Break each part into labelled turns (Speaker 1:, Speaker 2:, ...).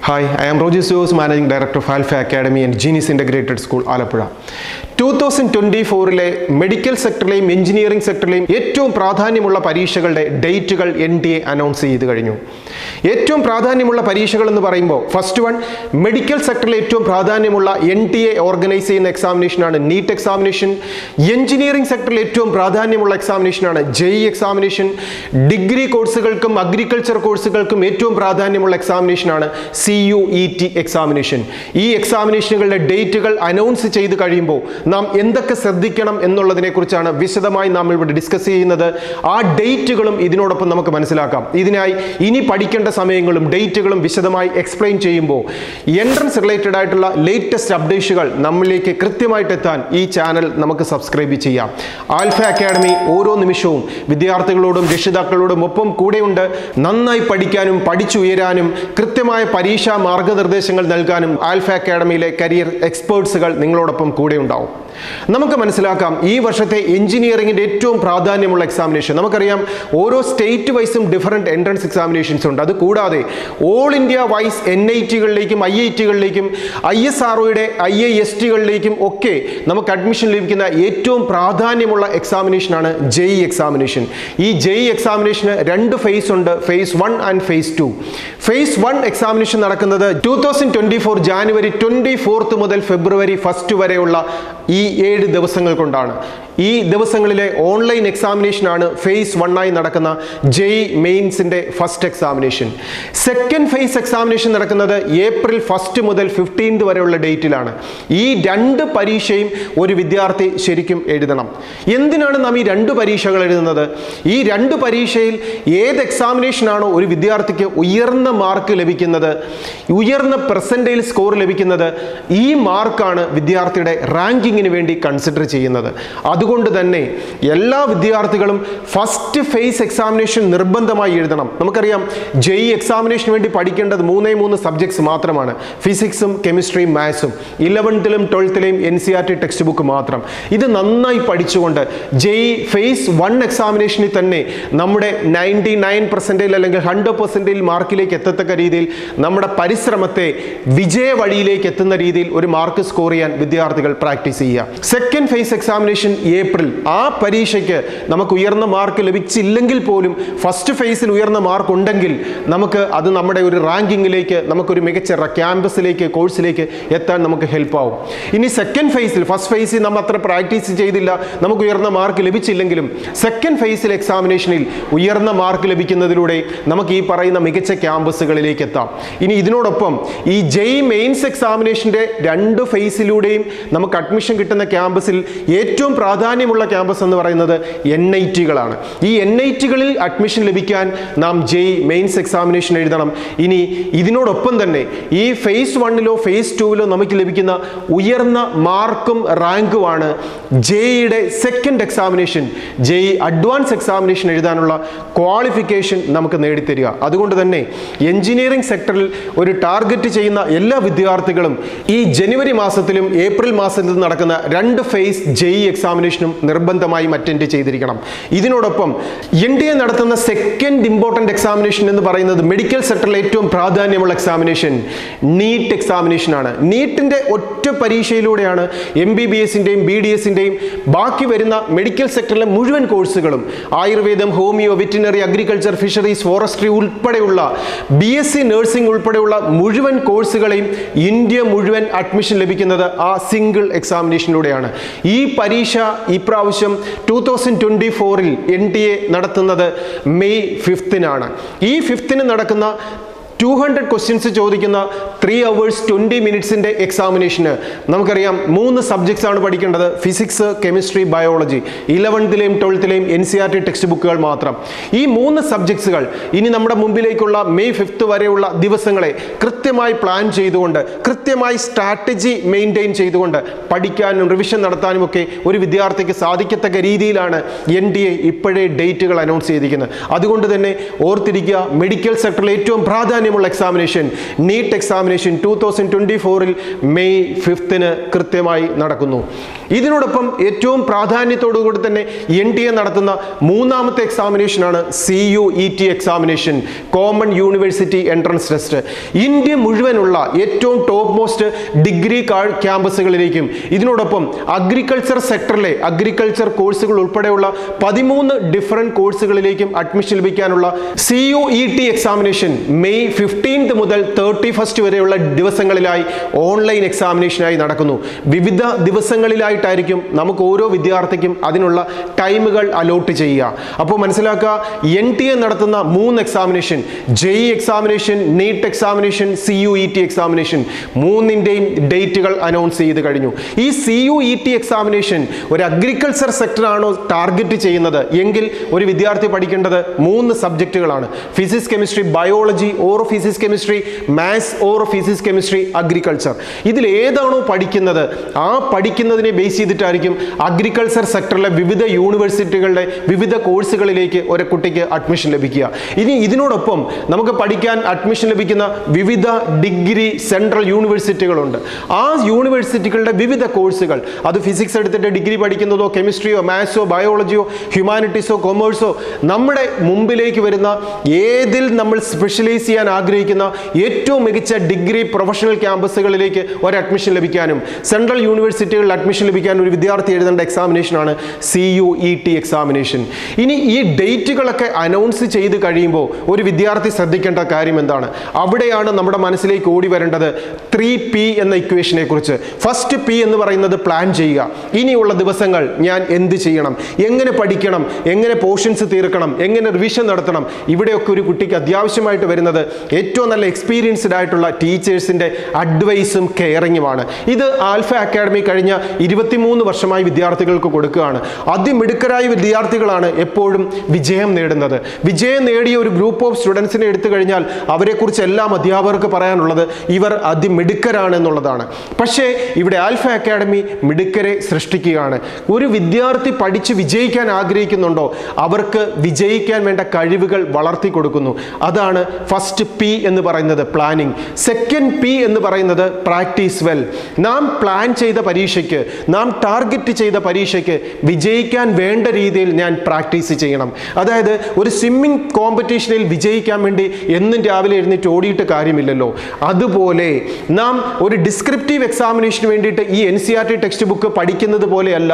Speaker 1: Hi, I am Roger Seuss, Managing Director of Alpha Academy and Genius Integrated School, Alappuzha. 2024-ലെ medical സെക്ടറിലെയും engineering സെക്ടറിലെയും ഏറ്റവും പ്രാധാന്യമുള്ള പരീക്ഷകളുടെ ഡേറ്റുകൾ NTA അനൗൺസ് ചെയ്തു കഴിഞ്ഞു. ഏറ്റവും പ്രാധാന്യമുള്ള പരീക്ഷകൾ എന്ന് പറയുമ്പോൾ ഫസ്റ്റ് വൺ മെഡിക്കൽ സെക്ടറിൽ ഏറ്റവും പ്രാധാന്യമുള്ള NTA ഓർഗനൈസ് ചെയ്യുന്ന എക്സാമിനേഷനാണ് നീറ്റ് എക്സാമിനേഷൻ. എഞ്ചിനീയറിംഗ് സെക്ടറിൽ ഏറ്റവും പ്രാധാന്യമുള്ള എക്സാമിനേഷനാണ് JEE എക്സാമിനേഷൻ. ഡിഗ്രി കോഴ്സുകൾക്കും അഗ്രികൾച്ചർ കോഴ്സുകൾക്കും ഏറ്റവും പ്രാധാന്യമുള്ള എക്സാമിനേഷനാണ് CUET എക്സാമിനേഷൻ. ഈ എക്സാമിനേഷനുകളുടെ ഡേറ്റുകൾ അനൗൺസ് ചെയ്ത് കഴിയുമ്പോൾ നാം എന്തൊക്കെ ശ്രദ്ധിക്കണം എന്നുള്ളതിനെ കുറിച്ചാണ് വിശദമായി നാം ഇവിടെ ഡിസ്കസ് ചെയ്യുന്നത്. ആ ഡേറ്റുകളും ഇതിനോടൊപ്പം നമുക്ക് മനസ്സിലാക്കാം. ഇതിനായി ഇനി പഠിക്കേണ്ട സമയങ്ങളും ഡേറ്റുകളും വിശദമായി എക്സ്പ്ലെയിൻ ചെയ്യുമ്പോൾ എൻട്രൻസ് റിലേറ്റഡ് ആയിട്ടുള്ള ലേറ്റസ്റ്റ് അപ്ഡേറ്റുകൾ നമ്മളിലേക്ക് കൃത്യമായിട്ട് എത്താൻ ഈ ചാനൽ നമുക്ക് സബ്സ്ക്രൈബ് ചെയ്യാം. ആൽഫ അക്കാഡമി ഓരോ നിമിഷവും വിദ്യാർത്ഥികളോടും രക്ഷിതാക്കളോടും ഒപ്പം കൂടെയുണ്ട്. നന്നായി പഠിക്കാനും പഠിച്ചുയരാനും കൃത്യമായ പരീക്ഷാ മാർഗനിർദ്ദേശങ്ങൾ നൽകാനും ആൽഫ അക്കാഡമിയിലെ കരിയർ എക്സ്പേർട്സുകൾ നിങ്ങളോടൊപ്പം കൂടെ ഉണ്ടാവും. നമുക്ക് മനസ്സിലാക്കാം ഈ വർഷത്തെ എഞ്ചിനീയറിംഗിന്റെ ഏറ്റവും പ്രാധാന്യമുള്ള എക്സാമിനേഷൻ. നമുക്കറിയാം ഓരോ സ്റ്റേറ്റ് വൈസും ഡിഫറെന്റ് എൻട്രൻസ് എക്സാമിനേഷൻസ് ഉണ്ട്. അത് കൂടാതെ ഓൾ ഇന്ത്യ വൈസ് NIT-കളിലേക്കും IIT-കളിലേക്കും ISROയുടെ IIST-കളിലേക്കും ഒക്കെ നമുക്ക് അഡ്മിഷൻ ലഭിക്കുന്ന ഏറ്റവും പ്രാധാന്യമുള്ള എക്സാമിനേഷനാണ് JEE എക്സാമിനേഷൻ. ഈ JEE എക്സാമിനേഷന് രണ്ട് ഫേസ് ഉണ്ട്, phase 1 and phase 2. Phase 1 examination നടക്കുന്നത് 2024 ജാനുവരി 24 മുതൽ ഫെബ്രുവരി 1 വരെയുള്ള ഈ 7 ദിവസങ്ങൾ കൊണ്ടാണ്. ഈ ദിവസങ്ങളിലെ ഓൺലൈൻ എക്സാമിനേഷനാണ് ഫേസ് 1 ആയി നടക്കുന്ന JEE മെയിൻസിന്റെ first examination. Second phase examination നടക്കുന്നത് ഏപ്രിൽ 1 മുതൽ 15 വരെയുള്ള ഡേറ്റിലാണ്. ഈ രണ്ട് പരീക്ഷയും ഒരു വിദ്യാർത്ഥി ശരിക്കും എഴുതണം. എന്തിനാണ് നാം ഈ രണ്ട് പരീക്ഷകൾ എഴുതുന്നത്? ഈ രണ്ട് പരീക്ഷയിൽ ഏത് എക്സാമിനേഷനാണോ ഒരു വിദ്യാർത്ഥിക്ക് ഉയർന്ന മാർക്ക് ലഭിക്കുന്നത്, ഉയർന്ന പെർസെൻറ്റേജ് സ്കോർ ലഭിക്കുന്നത്, ഈ മാർക്കാണ് വിദ്യാർത്ഥിയുടെ റാങ്കിങ്ങിന് വേണ്ടി കൺസിഡർ ചെയ്യുന്നത്. അതുകൊണ്ട് തന്നെ എല്ലാ വിദ്യാർത്ഥികളും ഫസ്റ്റ് ഫേസ് എക്സാമിനേഷൻ നിർബന്ധമായി എഴുതണം. നമുക്കറിയാം JEE എക്സാമിനേഷന് വേണ്ടി പഠിക്കേണ്ടത് 3 സബ്ജക്ട്സ് മാത്രമാണ്, ഫിസിക്സും കെമിസ്ട്രിയും മാത്സും. 11th-ലെയും 12th-ലെയും NCERT ടെക്സ്റ്റ് ബുക്ക് മാത്രം. ഇത് നന്നായി പഠിച്ചുകൊണ്ട് JEE ഫേസ് 1 എക്സാമിനേഷനിൽ തന്നെ നമ്മുടെ 99% അല്ലെങ്കിൽ 100% മാർക്കിലേക്ക് എത്തത്തക്ക രീതിയിൽ നമ്മുടെ പരിശ്രമത്തെ വിജയ വഴിയിലേക്ക് എത്തുന്ന രീതിയിൽ ഒരു മാർക്ക് സ്കോർ ചെയ്യാൻ വിദ്യാർത്ഥികൾ പ്രാക്ടീസ് ചെയ്യുക. Second phase examination April. ആ പരീക്ഷയ്ക്ക് നമുക്ക് ഉയർന്ന മാർക്ക് ലഭിച്ചില്ലെങ്കിൽ പോലും ഫസ്റ്റ് ഫേസിൽ ഉയർന്ന മാർക്ക് ഉണ്ടെങ്കിൽ നമുക്ക് അത് നമ്മുടെ ഒരു റാങ്കിങ്ങിലേക്ക്, നമുക്കൊരു മികച്ച ക്യാമ്പസിലേക്ക്, കോഴ്സിലേക്ക് എത്താൻ നമുക്ക് ഹെൽപ്പ് ആവും. ഇനി സെക്കൻഡ് ഫേസിൽ, ഫസ്റ്റ് ഫേസിൽ നമ്മൾ അത്ര പ്രാക്ടീസ് ചെയ്തില്ല, നമുക്ക് ഉയർന്ന മാർക്ക് ലഭിച്ചില്ലെങ്കിലും സെക്കൻഡ് ഫേസിൽ എക്സാമിനേഷനിൽ ഉയർന്ന മാർക്ക് ലഭിക്കുന്നതിലൂടെ നമുക്ക് ഈ പറയുന്ന മികച്ച ക്യാമ്പസുകളിലേക്ക് എത്താം. ഇനി ഇതിനോടൊപ്പം ഈ JEE മെയിൻസ് എക്സാമിനേഷൻ്റെ രണ്ട് ഫേസിലൂടെയും നമുക്ക് അഡ്മിഷൻ കിട്ടുന്ന ക്യാമ്പസിൽ ഏറ്റവും പ്രാധാന്യമുള്ള ക്യാമ്പസ് എന്ന് പറയുന്നത് NIT-കളാണ്. ഈ NIT-കളിൽ അഡ്മിഷൻ ലഭിക്കാൻ നാം JEE മെയിൻസ് എക്സാമിനേഷൻ എഴുതണം. ഇനി ഇതിനോടൊപ്പം തന്നെ ഈ ഫേസ് 1-ലോ ഫേസ് 2-ലോ നമുക്ക് ലഭിക്കുന്ന ഉയർന്ന മാർക്കും റാങ്കുമാണ് JEEയുടെ second examination, JEE advance examination എഴുതാനുള്ള ക്വാളിഫിക്കേഷൻ നമുക്ക് നേടിത്തരിക. അതുകൊണ്ട് തന്നെ എഞ്ചിനീയറിംഗ് സെക്ടറിൽ ഒരു ടാർഗറ്റ് ചെയ്യുന്ന എല്ലാ വിദ്യാർത്ഥികളും ഈ ജനുവരി മാസത്തിലും ഏപ്രിൽ മാസത്തിലും നടക്കുന്ന രണ്ട് ഫേസ് JEE എക്സാമിനേഷനും നിർബന്ധമായും അറ്റൻഡ് ചെയ്തിരിക്കണം. ഇതിനോടൊപ്പം NDA നടത്തുന്ന സെക്കൻഡ് ഇമ്പോർട്ടൻ്റ് എക്സാമിനേഷൻ എന്ന് പറയുന്നത് മെഡിക്കൽ സെക്ടറിൽ ഏറ്റവും പ്രാധാന്യമുള്ള എക്സാമിനേഷൻ നീറ്റ് എക്സാമിനേഷനാണ്. നീറ്റിൻ്റെ ഒറ്റ പരീക്ഷയിലൂടെയാണ് MBBS-ൻ്റെയും BDS-ൻ്റെയും ബാക്കി വരുന്ന മെഡിക്കൽ സെക്ടറിലെ മുഴുവൻ കോഴ്സുകളും, ആയുർവേദം, homeo, veterinary, agriculture, fisheries, forestry ഉൾപ്പെടെയുള്ള BSc നഴ്സിംഗ് ഉൾപ്പെടെയുള്ള മുഴുവൻ കോഴ്സുകളെയും ഇന്ത്യ മുഴുവൻ അഡ്മിഷൻ ലഭിക്കുന്നത് ആ സിംഗിൾ എക്സാമിനേഷനിലൂടെയാണ്. ഈ പരീക്ഷ ഇപ്രാവശ്യം 2024-ൽ NTA നടത്തുന്നത് മെയ് 5-നാണ്. ഈ 5-ന് നടക്കുന്ന 200 ക്വസ്റ്റ്യൻസ് ചോദിക്കുന്ന 3 hours 20 minutes-ൻ്റെ എക്സാമിനേഷന് നമുക്കറിയാം 3 സബ്ജക്ട്സ് ആണ് പഠിക്കേണ്ടത്, ഫിസിക്സ്, കെമിസ്ട്രി, ബയോളജി. 11th-ലെയും 12th-ലെയും NCERT ടെക്സ്റ്റ് ബുക്കുകൾ മാത്രം. ഈ 3 സബ്ജക്ട്സുകൾ ഇനി നമ്മുടെ മുമ്പിലേക്കുള്ള മെയ് 5 വരെയുള്ള ദിവസങ്ങളെ കൃത്യമായി പ്ലാൻ ചെയ്തുകൊണ്ട്, കൃത്യമായി സ്ട്രാറ്റജി മെയിൻറ്റെയിൻ ചെയ്തുകൊണ്ട് പഠിക്കാനും റിവിഷൻ നടത്താനും ഒക്കെ ഒരു വിദ്യാർത്ഥിക്ക് സാധിക്കത്തക്ക രീതിയിലാണ് NTA ഇപ്പോഴേ ഡേറ്റുകൾ അനൗൺസ് ചെയ്തിരിക്കുന്നത്. അതുകൊണ്ട് തന്നെ ഓർത്തിരിക്കുക, മെഡിക്കൽ സെക്ടറിൽ ഏറ്റവും പ്രാധാന്യം പ്രാധാന്യമുള്ള എക്സാമിനേഷൻ നീറ്റ് എക്സാമിനേഷൻ 2024 മെയ് 5 കൃത്യമായി നടക്കുന്നു. ഇതിനോടൊപ്പം ഏറ്റവും പ്രാധാന്യത്തോടുകൂടി തന്നെ NTA നടത്തുന്ന മൂന്നാമത്തെ എക്സാമിനേഷനാണ് CUET examination, common university entrance test. India മുഴുവനുള്ള ഏറ്റവും ടോപ്പ് മോസ്റ്റ് ഡിഗ്രി ക്യാമ്പസുകളിലേക്കും ഇതിനോടൊപ്പം അഗ്രികൾച്ചർ സെക്ടറിലെ അഗ്രികൾച്ചർ കോഴ്സുകൾ ഉൾപ്പെടെയുള്ള 13 ഡിഫറെന്റ് കോഴ്സുകളിലേക്കും അഡ്മിഷൻ ലഭിക്കാനുള്ള CUET എക്സാമിനേഷൻ മെയ് 15 മുതൽ 31 വരെയുള്ള ദിവസങ്ങളിലായി ഓൺലൈൻ എക്സാമിനേഷനായി നടക്കുന്നു. വിവിധ ദിവസങ്ങളിലായിട്ടായിരിക്കും നമുക്ക് ഓരോ വിദ്യാർത്ഥിക്കും അതിനുള്ള ടൈമുകൾ അലോട്ട് ചെയ്യുക. അപ്പോൾ മനസ്സിലാക്കുക, NTA നടത്തുന്ന 3 examination, JEE examination, NEET examination, CUET examination, മൂന്നിൻ്റെയും ഡേറ്റുകൾ അനൗൺസ് ചെയ്ത് കഴിഞ്ഞു. ഈ CUET എക്സാമിനേഷൻ ഒരു അഗ്രികൾച്ചർ സെക്ടറാണോ ടാർഗറ്റ് ചെയ്യുന്നത് എങ്കിൽ ഒരു വിദ്യാർത്ഥി പഠിക്കേണ്ടത് 3 സബ്ജക്റ്റുകളാണ്: physics, chemistry, biology or physics chemistry, maths or physics chemistry, agriculture. ഇതിൽ ഏതാണോ പഠിക്കുന്നത് ആ പഠിക്കുന്നതിനെ ബേസ് ചെയ്തിട്ടായിരിക്കും അഗ്രികൾച്ചർ സെക്ടറിലെ വിവിധ യൂണിവേഴ്സിറ്റികളുടെ വിവിധ കോഴ്സുകളിലേക്ക് ഒരു കുട്ടിക്ക് അഡ്മിഷൻ ലഭിക്കുക. ഇനി ഇതിനോടൊപ്പം നമുക്ക് പഠിക്കാൻ അഡ്മിഷൻ ലഭിക്കുന്ന വിവിധ ഡിഗ്രി സെൻട്രൽ യൂണിവേഴ്സിറ്റികളുണ്ട്. ആ യൂണിവേഴ്സിറ്റികളുടെ വിവിധ കോഴ്സുകൾ, അത് ഫിസിക്സ് എടുത്തിട്ട് ഡിഗ്രി പഠിക്കുന്നതോ കെമിസ്ട്രിയോ മാത്സോ ബയോളജിയോ ഹ്യൂമാനിറ്റീസോ കൊമേഴ്സോ, നമ്മുടെ മുമ്പിലേക്ക് വരുന്ന ഏതിൽ നമ്മൾ സ്പെഷ്യലൈസ് ചെയ്യാൻ ആഗ്രഹിക്കുന്ന ഏറ്റവും മികച്ച ഡിഗ്രി പ്രൊഫഷണൽ ക്യാമ്പസുകളിലേക്ക് ഒരു അഡ്മിഷൻ ലഭിക്കാനും സെൻട്രൽ യൂണിവേഴ്സിറ്റികളിൽ അഡ്മിഷൻ ലഭിക്കാൻ ഒരു വിദ്യാർത്ഥി എഴുതേണ്ട എക്സാമിനേഷനാണ് CUET എക്സാമിനേഷൻ. ഇനി ഈ ഡേറ്റുകളൊക്കെ അനൗൺസ് ചെയ്ത് കഴിയുമ്പോൾ ഒരു വിദ്യാർത്ഥി ശ്രദ്ധിക്കേണ്ട കാര്യം എന്താണ്? അവിടെയാണ് നമ്മുടെ മനസ്സിലേക്ക് ഓടി വരേണ്ടത് 3P എന്ന ഇക്വേഷനെ കുറിച്ച്. ഫസ്റ്റ് P എന്ന് പറയുന്നത് പ്ലാൻ ചെയ്യുക. ഇനിയുള്ള ദിവസങ്ങൾ ഞാൻ എന്ത് ചെയ്യണം, എങ്ങനെ പഠിക്കണം, എങ്ങനെ പോർഷൻസ് തീർക്കണം, എങ്ങനെ റിവിഷൻ നടത്തണം. ഇവിടെയൊക്കെ ഒരു കുട്ടിക്ക് അത്യാവശ്യമായിട്ട് വരുന്നത് ഏറ്റവും നല്ല എക്സ്പീരിയൻസ്ഡ് ആയിട്ടുള്ള ടീച്ചേഴ്സിൻ്റെ അഡ്വൈസും കെയറിങ്ങുമാണ്. ഇത് ആൽഫ അക്കാഡമി കഴിഞ്ഞ 23 വർഷമായി വിദ്യാർത്ഥികൾക്ക് കൊടുക്കുകയാണ്. അതിമിടുക്കരായ വിദ്യാർത്ഥികളാണ് എപ്പോഴും വിജയം നേടുന്നത്. വിജയം നേടിയ ഒരു ഗ്രൂപ്പ് ഓഫ് സ്റ്റുഡൻസിനെ എടുത്തു കഴിഞ്ഞാൽ അവരെക്കുറിച്ച് എല്ലാം അധ്യാപകർക്ക് പറയാനുള്ളത് ഇവർ അതിമിടുക്കരാണ് എന്നുള്ളതാണ്. പക്ഷേ ഇവിടെ ആൽഫ അക്കാഡമി മിടുക്കരെ സൃഷ്ടിക്കുകയാണ്. ഒരു വിദ്യാർത്ഥി പഠിച്ച് വിജയിക്കാൻ ആഗ്രഹിക്കുന്നുണ്ടോ അവർക്ക് വിജയിക്കാൻ വേണ്ട കഴിവുകൾ വളർത്തി കൊടുക്കുന്നു. അതാണ് ഫസ്റ്റ് P എന്ന് പറയുന്നത്, പ്ലാനിങ്. സെക്കൻഡ് P എന്ന് പറയുന്നത് പ്രാക്ടീസ് വെൽ. നാം പ്ലാൻ ചെയ്ത പരീക്ഷയ്ക്ക്, നാം ടാർഗറ്റ് ചെയ്ത പരീക്ഷയ്ക്ക് വിജയിക്കാൻ വേണ്ട രീതിയിൽ ഞാൻ പ്രാക്ടീസ് ചെയ്യണം. അതായത് ഒരു സ്വിമ്മിംഗ് കോമ്പറ്റീഷനിൽ വിജയിക്കാൻ വേണ്ടി എന്നും രാവിലെ എഴുന്നേറ്റ് ഓടിയിട്ട് കാര്യമില്ലല്ലോ. അതുപോലെ നാം ഒരു ഡിസ്ക്രിപ്റ്റീവ് എക്സാമിനേഷന് വേണ്ടിയിട്ട് ഈ NCERT ടെക്സ്റ്റ് ബുക്ക് പഠിക്കുന്നത് പോലെയല്ല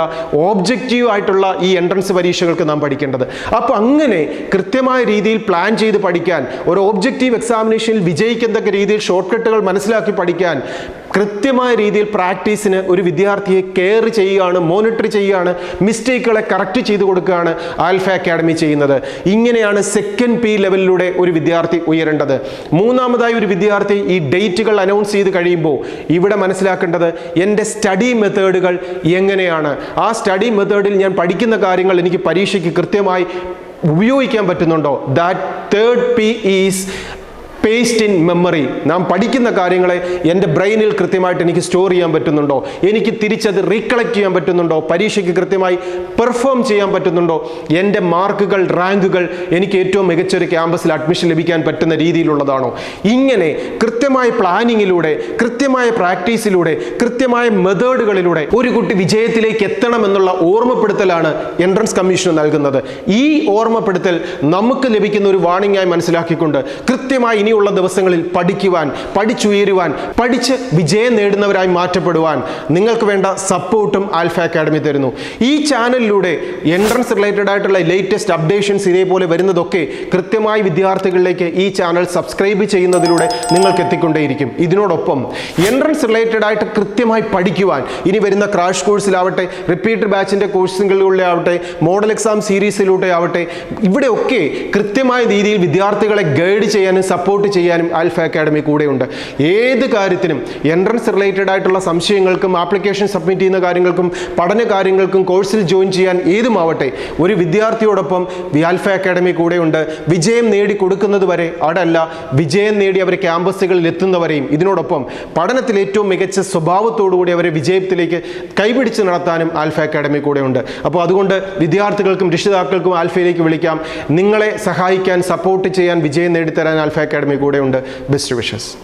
Speaker 1: ഓബ്ജക്റ്റീവ് ആയിട്ടുള്ള ഈ എൻട്രൻസ് പരീക്ഷകൾക്ക് നാം പഠിക്കേണ്ടത്. അപ്പോൾ അങ്ങനെ കൃത്യമായ രീതിയിൽ പ്ലാൻ ചെയ്ത് പഠിക്കാൻ, ഒരു ഓബ്ജക്റ്റീവ് എക്സാമിനേഷനിൽ വിജയിക്കത്തക്ക രീതിയിൽ ഷോർട്ട് കട്ടുകൾ മനസ്സിലാക്കി പഠിക്കാൻ കൃത്യമായ രീതിയിൽ പ്രാക്ടീസിന് ഒരു വിദ്യാർത്ഥിയെ കെയർ ചെയ്യുകയാണ്, മോണിറ്റർ ചെയ്യുകയാണ്, മിസ്റ്റേക്കുകളെ കറക്റ്റ് ചെയ്ത് കൊടുക്കുകയാണ് ആൽഫ അക്കാഡമി ചെയ്യുന്നത്. ഇങ്ങനെയാണ് സെക്കൻഡ് P ലെവലിലൂടെ ഒരു വിദ്യാർത്ഥി ഉയരേണ്ടത്. മൂന്നാമതായി ഒരു വിദ്യാർത്ഥി ഈ ഡേറ്റുകൾ അനൗൺസ് ചെയ്ത് കഴിയുമ്പോൾ ഇവിടെ മനസ്സിലാക്കേണ്ടത് എൻ്റെ സ്റ്റഡി മെത്തേഡുകൾ എങ്ങനെയാണ്, ആ സ്റ്റഡി മെത്തേഡിൽ ഞാൻ പഠിക്കുന്ന കാര്യങ്ങൾ എനിക്ക് പരീക്ഷയ്ക്ക് കൃത്യമായി ഉപയോഗിക്കാൻ പറ്റുന്നുണ്ടോ. That third P is paste in memory. നാം പഠിക്കുന്ന കാര്യങ്ങളെ എൻ്റെ ബ്രെയിനിൽ കൃത്യമായിട്ട് എനിക്ക് സ്റ്റോർ ചെയ്യാൻ പറ്റുന്നുണ്ടോ, എനിക്ക് തിരിച്ചത് റീകളക്ട് ചെയ്യാൻ പറ്റുന്നുണ്ടോ, പരീക്ഷയ്ക്ക് കൃത്യമായി പെർഫോം ചെയ്യാൻ പറ്റുന്നുണ്ടോ, എൻ്റെ മാർക്കുകൾ, റാങ്കുകൾ എനിക്ക് ഏറ്റവും മികച്ചൊരു ക്യാമ്പസിൽ അഡ്മിഷൻ ലഭിക്കാൻ പറ്റുന്ന രീതിയിലുള്ളതാണോ. ഇങ്ങനെ കൃത്യമായ പ്ലാനിങ്ങിലൂടെ, കൃത്യമായ പ്രാക്ടീസിലൂടെ, കൃത്യമായ മെത്തേഡുകളിലൂടെ ഒരു കുട്ടി വിജയത്തിലേക്ക് എത്തണമെന്നുള്ള ഓർമ്മപ്പെടുത്തലാണ് എൻട്രൻസ് കമ്മീഷൻ നൽകുന്നത്. ഈ ഓർമ്മപ്പെടുത്തൽ നമുക്ക് ലഭിക്കുന്ന ഒരു വാണിംഗ് ആയി മനസ്സിലാക്കിക്കൊണ്ട് കൃത്യമായി ഇനിയുള്ള ദിവസങ്ങളിൽ പഠിക്കുവാൻ, പഠിച്ചുയരുവാൻ, പഠിച്ച് വിജയം നേടുന്നവരായി മാറ്റപ്പെടുവാൻ നിങ്ങൾക്ക് വേണ്ട സപ്പോർട്ടും ആൽഫ അക്കാഡമി തരുന്നു. ഈ ചാനലിലൂടെ എൻട്രൻസ് റിലേറ്റഡ് ആയിട്ടുള്ള ലേറ്റസ്റ്റ് അപ്ഡേഷൻസ് ഇതേപോലെ വരുന്നതൊക്കെ കൃത്യമായി വിദ്യാർത്ഥികളിലേക്ക് ഈ ചാനൽ സബ്സ്ക്രൈബ് ചെയ്യുന്നതിലൂടെ നിങ്ങൾക്ക് എത്തിക്കൊണ്ടേയിരിക്കും. ഇതിനോടൊപ്പം എൻട്രൻസ് റിലേറ്റഡ് ആയിട്ട് കൃത്യമായി പഠിക്കുവാൻ ഇനി വരുന്ന ക്രാഷ് കോഴ്സിലാവട്ടെ, റിപ്പീറ്റഡ് ബാച്ചിൻ്റെ കോഴ്സുകളിലൂടെ ആവട്ടെ, മോഡൽ എക്സാം സീരീസിലൂടെ ആവട്ടെ, ഇവിടെയൊക്കെ കൃത്യമായ രീതിയിൽ വിദ്യാർത്ഥികളെ ഗൈഡ് ചെയ്യാനും സപ്പോർട്ട് ചെയ്യാനും ആൽഫ അക്കാഡമി കൂടെയുണ്ട്. ഏത് കാര്യത്തിനും, എൻട്രൻസ് റിലേറ്റഡ് ആയിട്ടുള്ള സംശയങ്ങൾക്കും, ആപ്ലിക്കേഷൻ സബ്മിറ്റ് ചെയ്യുന്ന കാര്യങ്ങൾക്കും, പഠന കാര്യങ്ങൾക്കും, കോഴ്സിൽ ജോയിൻ ചെയ്യാൻ ഏതുമാവട്ടെ, ഒരു വിദ്യാർത്ഥിയോടൊപ്പം ആൽഫ അക്കാഡമി കൂടെയുണ്ട്. വിജയം നേടി കൊടുക്കുന്നത് വരെ, അതല്ല വിജയം നേടി അവർ ക്യാമ്പസുകളിൽ എത്തുന്നവരെയും. ഇതിനോടൊപ്പം പഠനത്തിൽ ഏറ്റവും മികച്ച സ്വഭാവത്തോടുകൂടി അവരെ വിജയത്തിലേക്ക് കൈപിടിച്ച് നടത്താനും ആൽഫ അക്കാഡമി കൂടെയുണ്ട്. അപ്പോൾ അതുകൊണ്ട് വിദ്യാർത്ഥികൾക്കും രക്ഷിതാക്കൾക്കും ആൽഫയിലേക്ക് വിളിക്കാം. നിങ്ങളെ സഹായിക്കാൻ, സപ്പോർട്ട് ചെയ്യാൻ, വിജയം നേടിത്തരാൻ ആൽഫ അക്കാഡമി അക്കാഡമി കൂടെ ഉണ്ട്. Best wishes.